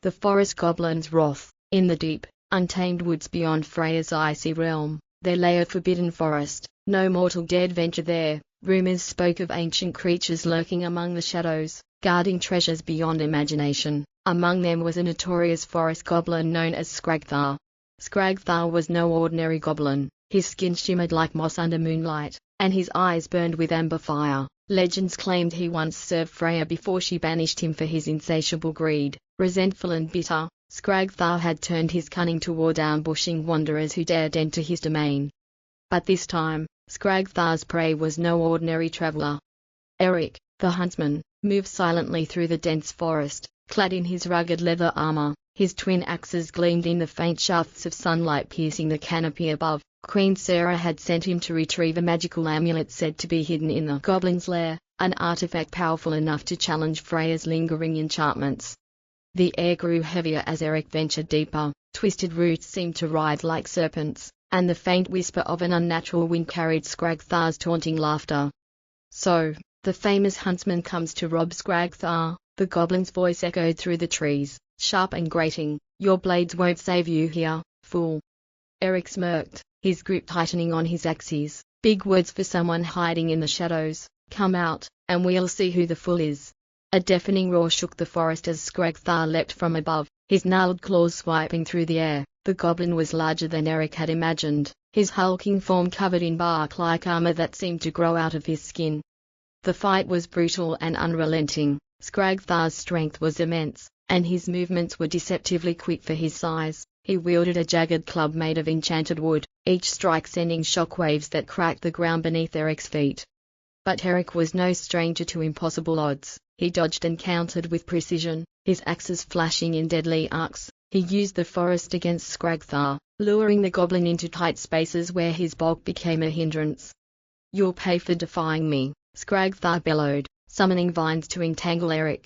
The forest goblin's wrath. In the deep, untamed woods beyond Freya's icy realm, there lay a forbidden forest. No mortal dared venture there. Rumors spoke of ancient creatures lurking among the shadows, guarding treasures beyond imagination. Among them was a notorious forest goblin known as Skragthar. Skragthar was no ordinary goblin. His skin shimmered like moss under moonlight, and his eyes burned with amber fire. Legends claimed he once served Freya before she banished him for his insatiable greed. Resentful and bitter, Skragthar had turned his cunning toward ambushing wanderers who dared enter his domain. But this time, Skragthar's prey was no ordinary traveler. Eric, the huntsman, moved silently through the dense forest, clad in his rugged leather armor. His twin axes gleamed in the faint shafts of sunlight piercing the canopy above. Queen Sarah had sent him to retrieve a magical amulet said to be hidden in the goblin's lair, an artifact powerful enough to challenge Freya's lingering enchantments. The air grew heavier as Eric ventured deeper. Twisted roots seemed to writhe like serpents, and the faint whisper of an unnatural wind carried Skragthar's taunting laughter. "So, the famous huntsman comes to rob Skragthar," the goblin's voice echoed through the trees, sharp and grating. "Your blades won't save you here, fool." Eric smirked, his grip tightening on his axes. "Big words for someone hiding in the shadows. Come out, and we'll see who the fool is." A deafening roar shook the forest as Skragthar leapt from above, his gnarled claws swiping through the air. The goblin was larger than Eric had imagined, his hulking form covered in bark-like armor that seemed to grow out of his skin. The fight was brutal and unrelenting. Skragthar's strength was immense, and his movements were deceptively quick for his size. He wielded a jagged club made of enchanted wood, each strike sending shockwaves that cracked the ground beneath Eric's feet. But Eric was no stranger to impossible odds. He dodged and countered with precision, his axes flashing in deadly arcs. He used the forest against Skragthar, luring the goblin into tight spaces where his bulk became a hindrance. "You'll pay for defying me," Skragthar bellowed, summoning vines to entangle Eric.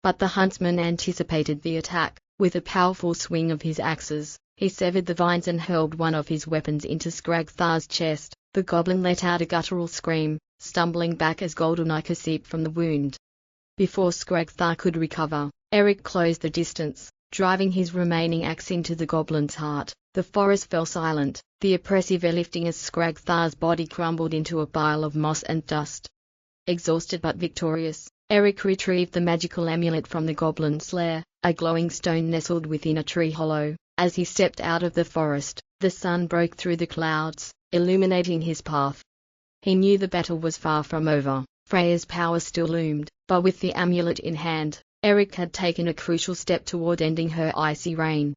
But the huntsman anticipated the attack. With a powerful swing of his axes, he severed the vines and hurled one of his weapons into Skragthar's chest. The goblin let out a guttural scream, stumbling back as golden ichor seeped from the wound. Before Skragthar could recover, Eric closed the distance, driving his remaining axe into the goblin's heart. The forest fell silent, the oppressive air lifting as Skragthar's body crumbled into a pile of moss and dust. Exhausted but victorious, Eric retrieved the magical amulet from the goblin's lair, a glowing stone nestled within a tree hollow. As he stepped out of the forest, the sun broke through the clouds, illuminating his path. He knew the battle was far from over. Freya's power still loomed, but with the amulet in hand, Eric had taken a crucial step toward ending her icy reign.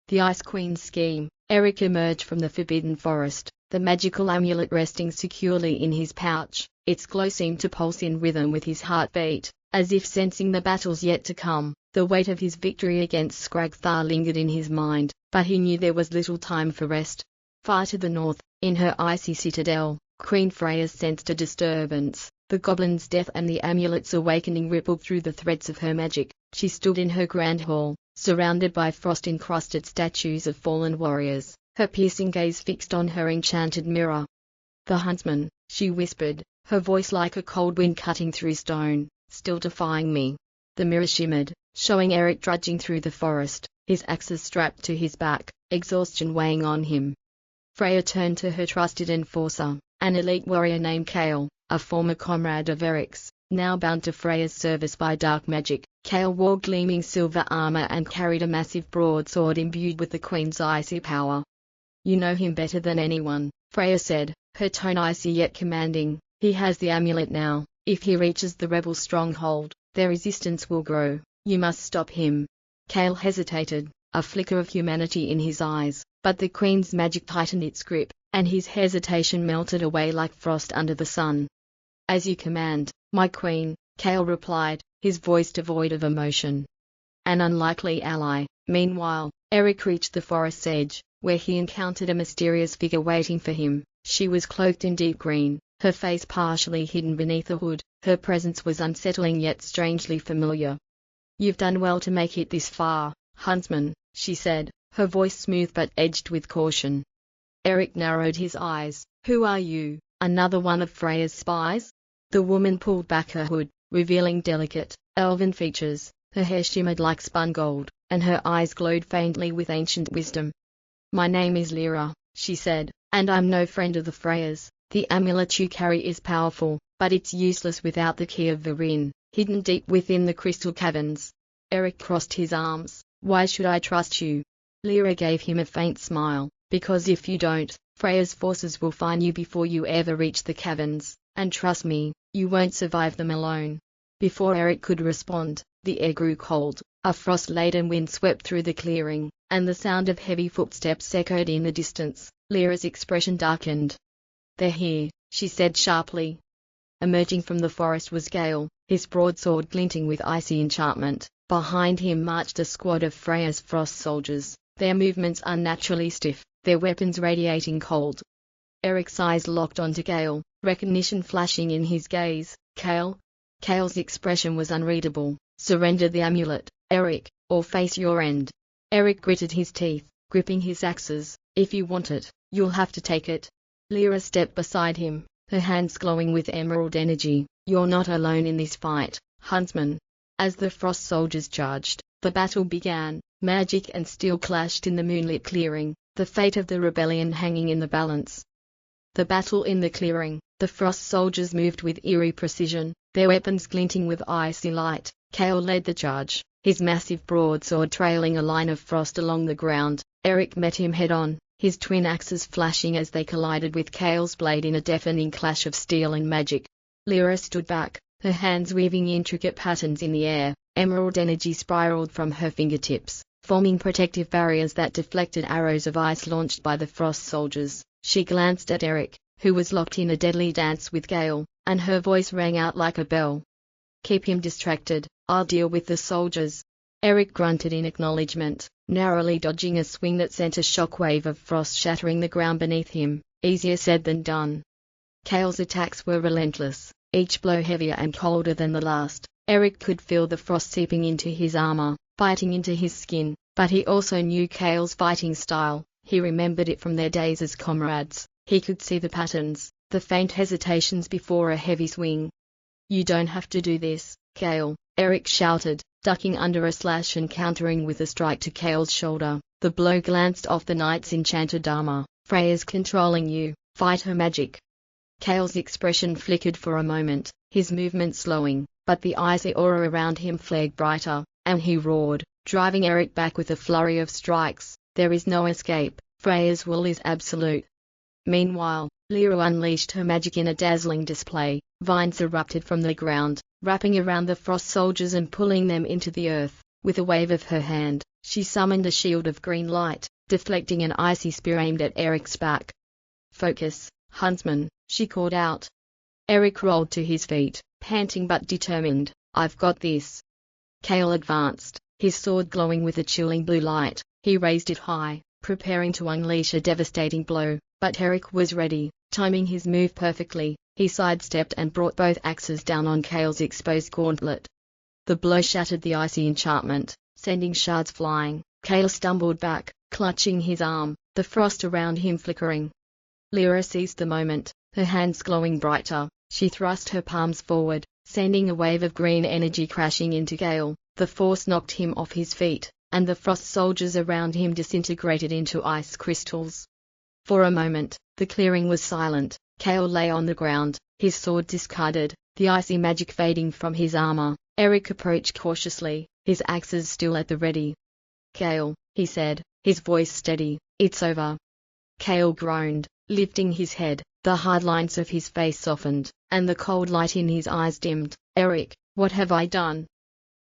The Ice Queen's scheme. Eric emerged from the forbidden forest, the magical amulet resting securely in his pouch. Its glow seemed to pulse in rhythm with his heartbeat, as if sensing the battles yet to come. The weight of his victory against Skragthar lingered in his mind, but he knew there was little time for rest. Far to the north, in her icy citadel, Queen Freya sensed a disturbance. The goblin's death and the amulet's awakening rippled through the threads of her magic. She stood in her grand hall, surrounded by frost-encrusted statues of fallen warriors, her piercing gaze fixed on her enchanted mirror. "The huntsman," she whispered, her voice like a cold wind cutting through stone, "still defying me." The mirror shimmered, showing Eric trudging through the forest, his axes strapped to his back, exhaustion weighing on him. Freya turned to her trusted enforcer, an elite warrior named Kale, a former comrade of Eric's, now bound to Freya's service by dark magic. Kale wore gleaming silver armor and carried a massive broadsword imbued with the Queen's icy power. "You know him better than anyone," Freya said, her tone icy yet commanding. "He has the amulet now. If he reaches the rebel stronghold, their resistance will grow. You must stop him." Kale hesitated, a flicker of humanity in his eyes, but the Queen's magic tightened its grip, and his hesitation melted away like frost under the sun. "As you command, my queen," Kale replied, his voice devoid of emotion. An unlikely ally. Meanwhile, Eric reached the forest's edge, where he encountered a mysterious figure waiting for him. She was cloaked in deep green, her face partially hidden beneath a hood. Her presence was unsettling yet strangely familiar. "You've done well to make it this far, huntsman," she said, her voice smooth but edged with caution. Eric narrowed his eyes. "Who are you? Another one of Freya's spies?" The woman pulled back her hood, revealing delicate, elven features. Her hair shimmered like spun gold, and her eyes glowed faintly with ancient wisdom. "My name is Lyra," she said, "and I'm no friend of the Freyas. The amulet you carry is powerful, but it's useless without the key of Virin, hidden deep within the crystal caverns." Eric crossed his arms. "Why should I trust you?" Lyra gave him a faint smile. "Because if you don't, Freya's forces will find you before you ever reach the caverns, and trust me, you won't survive them alone." Before Eric could respond, the air grew cold. A frost-laden wind swept through the clearing, and the sound of heavy footsteps echoed in the distance. Lyra's expression darkened. "They're here," she said sharply. Emerging from the forest was Gale, his broadsword glinting with icy enchantment. Behind him marched a squad of Freya's frost soldiers, their movements unnaturally stiff, their weapons radiating cold. Eric's eyes locked onto Gale, recognition flashing in his gaze. "Kale?" Kale's expression was unreadable. "Surrender the amulet, Eric, or face your end." Eric gritted his teeth, gripping his axes. "If you want it, you'll have to take it." Lyra stepped beside him, her hands glowing with emerald energy. "You're not alone in this fight, Huntsman." As the frost soldiers charged, the battle began. Magic and steel clashed in the moonlit clearing, the fate of the rebellion hanging in the balance. The battle in the clearing. The frost soldiers moved with eerie precision, their weapons glinting with icy light. Kale led the charge, his massive broadsword trailing a line of frost along the ground. Eric met him head-on, his twin axes flashing as they collided with Kale's blade in a deafening clash of steel and magic. Lyra stood back, her hands weaving intricate patterns in the air. Emerald energy spiraled from her fingertips, forming protective barriers that deflected arrows of ice launched by the frost soldiers. She glanced at Eric, who was locked in a deadly dance with Gale, and her voice rang out like a bell. "Keep him distracted, I'll deal with the soldiers." Eric grunted in acknowledgement, narrowly dodging a swing that sent a shockwave of frost shattering the ground beneath him. Easier said than done. Kale's attacks were relentless, each blow heavier and colder than the last. Eric could feel the frost seeping into his armor, biting into his skin, but he also knew Kale's fighting style. He remembered it from their days as comrades. He could see the patterns, the faint hesitations before a heavy swing. "You don't have to do this, Kale," Eric shouted, ducking under a slash and countering with a strike to Kale's shoulder. The blow glanced off the knight's enchanted armor. "Freya's controlling you, fight her magic." Kale's expression flickered for a moment, his movement slowing, but the icy aura around him flared brighter, and he roared, driving Eric back with a flurry of strikes. "There is no escape, Freya's will is absolute." Meanwhile, Lyra unleashed her magic in a dazzling display. Vines erupted from the ground, wrapping around the frost soldiers and pulling them into the earth. With a wave of her hand, she summoned a shield of green light, deflecting an icy spear aimed at Eric's back. "Focus, Huntsman," she called out. Eric rolled to his feet, panting but determined. "I've got this." Kale advanced, his sword glowing with a chilling blue light. He raised it high, preparing to unleash a devastating blow, but Eric was ready, timing his move perfectly. He sidestepped and brought both axes down on Kale's exposed gauntlet. The blow shattered the icy enchantment, sending shards flying. Kale stumbled back, clutching his arm, the frost around him flickering. Lyra seized the moment, her hands glowing brighter. She thrust her palms forward, sending a wave of green energy crashing into Gale. The force knocked him off his feet, and the frost soldiers around him disintegrated into ice crystals. For a moment, the clearing was silent. Kale lay on the ground, his sword discarded, the icy magic fading from his armor. Eric approached cautiously, his axes still at the ready. "Kale," he said, his voice steady, "it's over." Kale groaned, lifting his head. The hard lines of his face softened, and the cold light in his eyes dimmed. "Eric, what have I done?"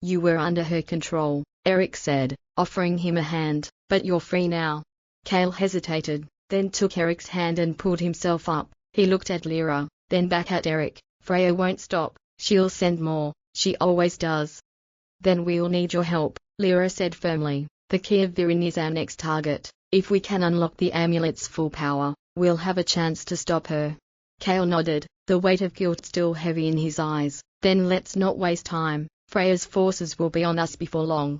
"You were under her control," Eric said, offering him a hand, "but you're free now." Kale hesitated, then took Eric's hand and pulled himself up. He looked at Lyra, then back at Eric. "Freya won't stop, she'll send more, she always does." "Then we'll need your help," Lyra said firmly. "The key of Virin is our next target. If we can unlock the amulet's full power, we'll have a chance to stop her." Kale nodded, the weight of guilt still heavy in his eyes. "Then let's not waste time. Freya's forces will be on us before long."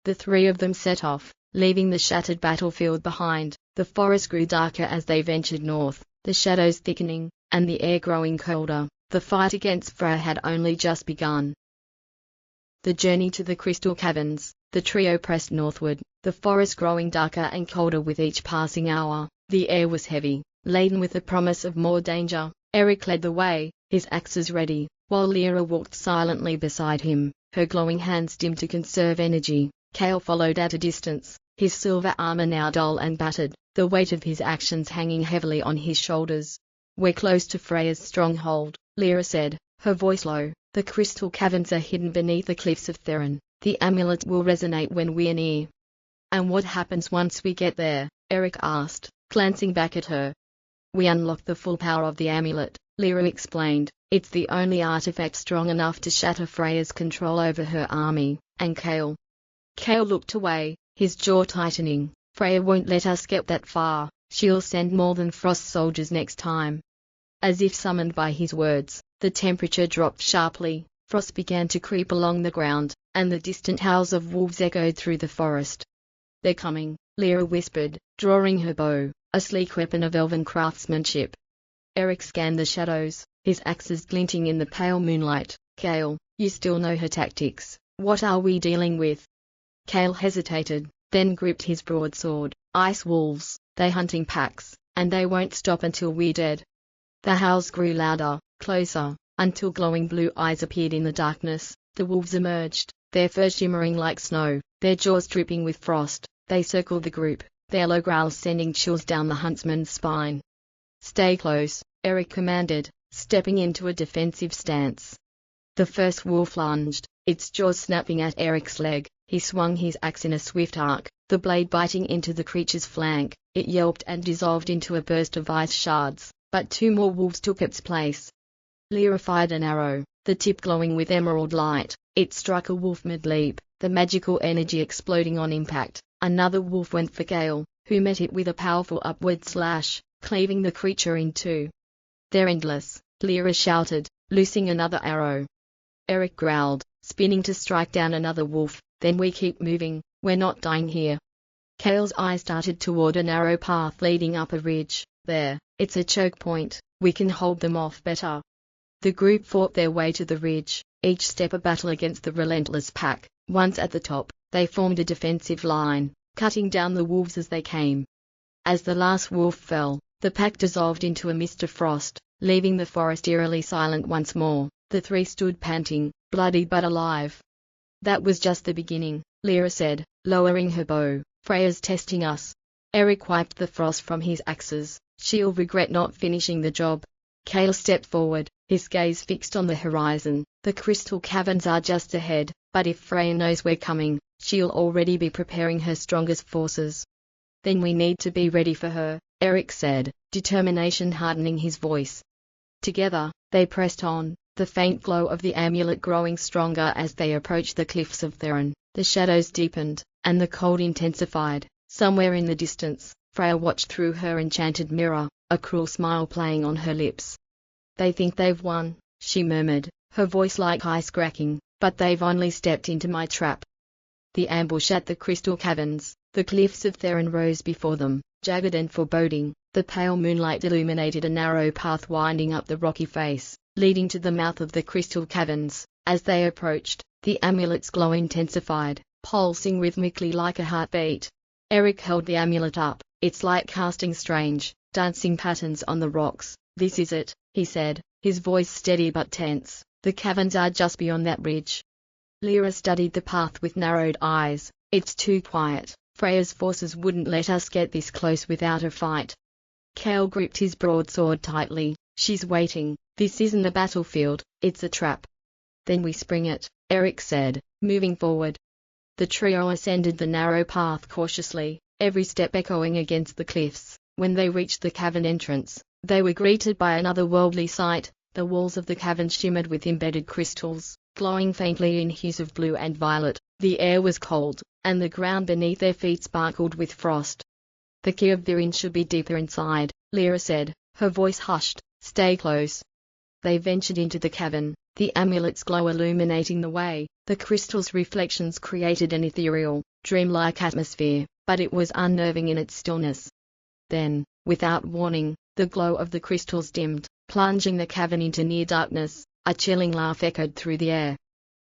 The three of them set off, leaving the shattered battlefield behind. The forest grew darker as they ventured north, the shadows thickening, and the air growing colder. The fight against Freya had only just begun. the journey to the crystal caverns. The trio pressed northward, the forest growing darker and colder with each passing hour. The air was heavy, laden with the promise of more danger. Eric led the way, his axes ready, while Lyra walked silently beside him, her glowing hands dimmed to conserve energy. Kale followed at a distance, his silver armor now dull and battered, the weight of his actions hanging heavily on his shoulders. "We're close to Freya's stronghold," Lyra said, her voice low. "The crystal caverns are hidden beneath the cliffs of Theron. The amulet will resonate when we're near." "And what happens once we get there?" Eric asked, glancing back at her. "We unlock the full power of the amulet," Lyra explained. "It's the only artifact strong enough to shatter Freya's control over her army." "And Kale?" Kale looked away, his jaw tightening. "Freya won't let us get that far. She'll send more than Frost soldiers next time." As if summoned by his words, the temperature dropped sharply. Frost began to creep along the ground, and the distant howls of wolves echoed through the forest. "They're coming," Lyra whispered, drawing her bow, a sleek weapon of elven craftsmanship. Eric scanned the shadows, his axes glinting in the pale moonlight. "Kale, you still know her tactics. What are we dealing with?" Kale hesitated, then gripped his broadsword. "Ice wolves, they hunt in packs, and they won't stop until we're dead." The howls grew louder, closer, until glowing blue eyes appeared in the darkness. The wolves emerged, their fur shimmering like snow, their jaws dripping with frost. They circled the group, their low growls sending chills down the huntsman's spine. "Stay close," Eric commanded, stepping into a defensive stance. The first wolf lunged, its jaws snapping at Eric's leg. He swung his axe in a swift arc, the blade biting into the creature's flank. It yelped and dissolved into a burst of ice shards, but two more wolves took its place. Lyra fired an arrow, the tip glowing with emerald light. It struck a wolf mid-leap, the magical energy exploding on impact. Another wolf went for Gale, who met it with a powerful upward slash, cleaving the creature in two. "They're endless," Lyra shouted, loosing another arrow. Eric growled, spinning to strike down another wolf. "Then we keep moving, we're not dying here." Kale's eyes darted toward a narrow path leading up a ridge. "There, it's a choke point, we can hold them off better." The group fought their way to the ridge, each step a battle against the relentless pack. Once at the top, they formed a defensive line, cutting down the wolves as they came. As the last wolf fell, the pack dissolved into a mist of frost, leaving the forest eerily silent once more. The three stood panting, bloody but alive. "That was just the beginning," Lyra said, lowering her bow. "Freya's testing us." Eric wiped the frost from his axes. "She'll regret not finishing the job." Kale stepped forward, his gaze fixed on the horizon. "The crystal caverns are just ahead, but if Freya knows we're coming, she'll already be preparing her strongest forces." "Then we need to be ready for her," Eric said, determination hardening his voice. Together, they pressed on, the faint glow of the amulet growing stronger as they approached the cliffs of Theron. The shadows deepened, and the cold intensified. Somewhere in the distance, Freya watched through her enchanted mirror, a cruel smile playing on her lips. "They think they've won," she murmured, her voice like ice cracking, "but they've only stepped into my trap." The ambush at the crystal caverns, the cliffs of Theron rose before them, jagged and foreboding. The pale moonlight illuminated a narrow path winding up the rocky face, leading to the mouth of the crystal caverns. As they approached, the amulet's glow intensified, pulsing rhythmically like a heartbeat. Eric held the amulet up, its light casting strange, dancing patterns on the rocks. "This is it," he said, his voice steady but tense. "The caverns are just beyond that ridge." Lyra studied the path with narrowed eyes. "It's too quiet. Freya's forces wouldn't let us get this close without a fight." Kale gripped his broadsword tightly. "She's waiting. This isn't a battlefield, it's a trap." "Then we spring it," Eric said, moving forward. The trio ascended the narrow path cautiously, every step echoing against the cliffs. When they reached the cavern entrance, they were greeted by another worldly sight. The walls of the cavern shimmered with embedded crystals, glowing faintly in hues of blue and violet. The air was cold, and the ground beneath their feet sparkled with frost. "The key of Virin should be deeper inside," Lyra said, her voice hushed. "Stay close." They ventured into the cavern, the amulet's glow illuminating the way. The crystal's reflections created an ethereal, dreamlike atmosphere, but it was unnerving in its stillness. Then, without warning, the glow of the crystals dimmed, plunging the cavern into near darkness. A chilling laugh echoed through the air.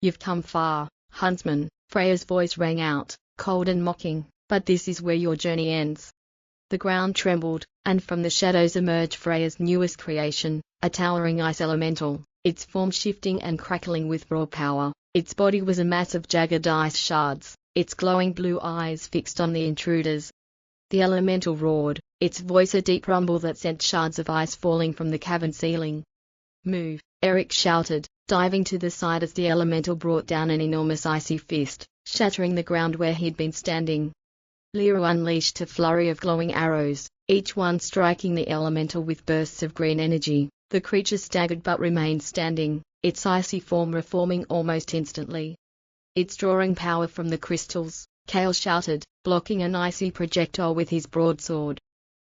"You've come far," Huntsman, Freya's voice rang out, cold and mocking, but this is where your journey ends. The ground trembled, and from the shadows emerged Freya's newest creation, a towering ice elemental, its form shifting and crackling with raw power. Its body was a mass of jagged ice shards, its glowing blue eyes fixed on the intruders. The elemental roared, its voice a deep rumble that sent shards of ice falling from the cavern ceiling. Move, Eric shouted, diving to the side as the elemental brought down an enormous icy fist, shattering the ground where he'd been standing. Lyra unleashed a flurry of glowing arrows, each one striking the elemental with bursts of green energy. The creature staggered but remained standing, its icy form reforming almost instantly. It's drawing power from the crystals, Kale shouted, blocking an icy projectile with his broadsword.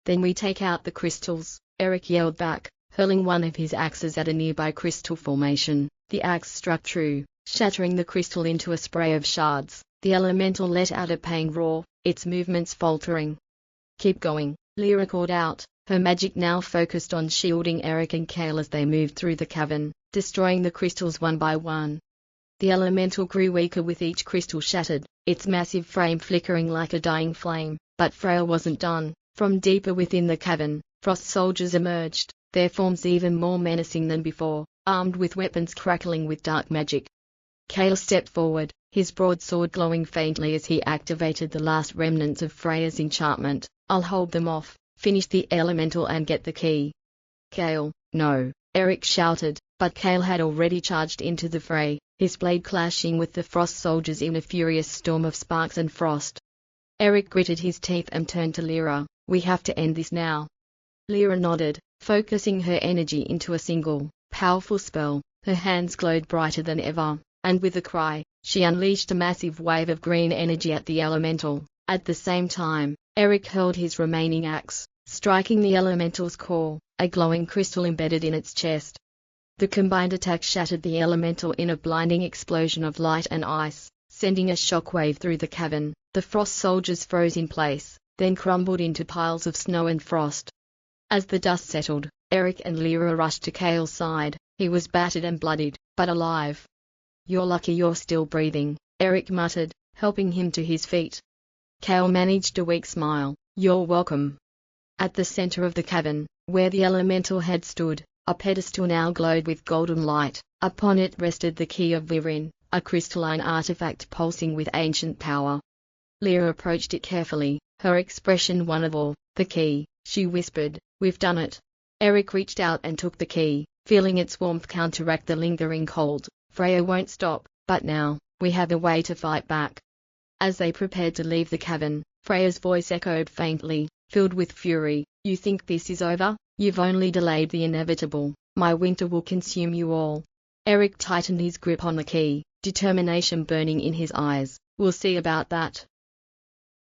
Then we take out the crystals, Eric yelled back, hurling one of his axes at a nearby crystal formation. The axe struck true, shattering the crystal into a spray of shards. The elemental let out a pang roar, its movements faltering. Keep going, Lyra called out, her magic now focused on shielding Eric and Kale as they moved through the cavern, destroying the crystals one by one. The elemental grew weaker with each crystal shattered, its massive frame flickering like a dying flame. But Freya wasn't done. From deeper within the cavern, frost soldiers emerged, their forms even more menacing than before, armed with weapons crackling with dark magic. Kale stepped forward, his broadsword glowing faintly as he activated the last remnants of Freya's enchantment. I'll hold them off, finish the elemental and get the key. Kale, no, Eric shouted, but Kale had already charged into the fray, his blade clashing with the frost soldiers in a furious storm of sparks and frost. Eric gritted his teeth and turned to Lyra. We have to end this now. Lyra nodded, focusing her energy into a single, powerful spell. Her hands glowed brighter than ever, and with a cry, she unleashed a massive wave of green energy at the elemental. At the same time, Eric hurled his remaining axe, striking the elemental's core, a glowing crystal embedded in its chest. The combined attack shattered the elemental in a blinding explosion of light and ice, sending a shockwave through the cavern. The frost soldiers froze in place, then crumbled into piles of snow and frost. As the dust settled, Eric and Lyra rushed to Kale's side. He was battered and bloodied, but alive. You're lucky you're still breathing, Eric muttered, helping him to his feet. Kale managed a weak smile. You're welcome. At the center of the cavern, where the elemental had stood, a pedestal now glowed with golden light. Upon it rested the key of Virin, a crystalline artifact pulsing with ancient power. Lyra approached it carefully, her expression one of awe. The key, she whispered, we've done it. Eric reached out and took the key, feeling its warmth counteract the lingering cold. Freya won't stop, but now, we have a way to fight back. As they prepared to leave the cavern, Freya's voice echoed faintly, filled with fury. You think this is over? You've only delayed the inevitable. My winter will consume you all. Eric tightened his grip on the key, determination burning in his eyes. We'll see about that.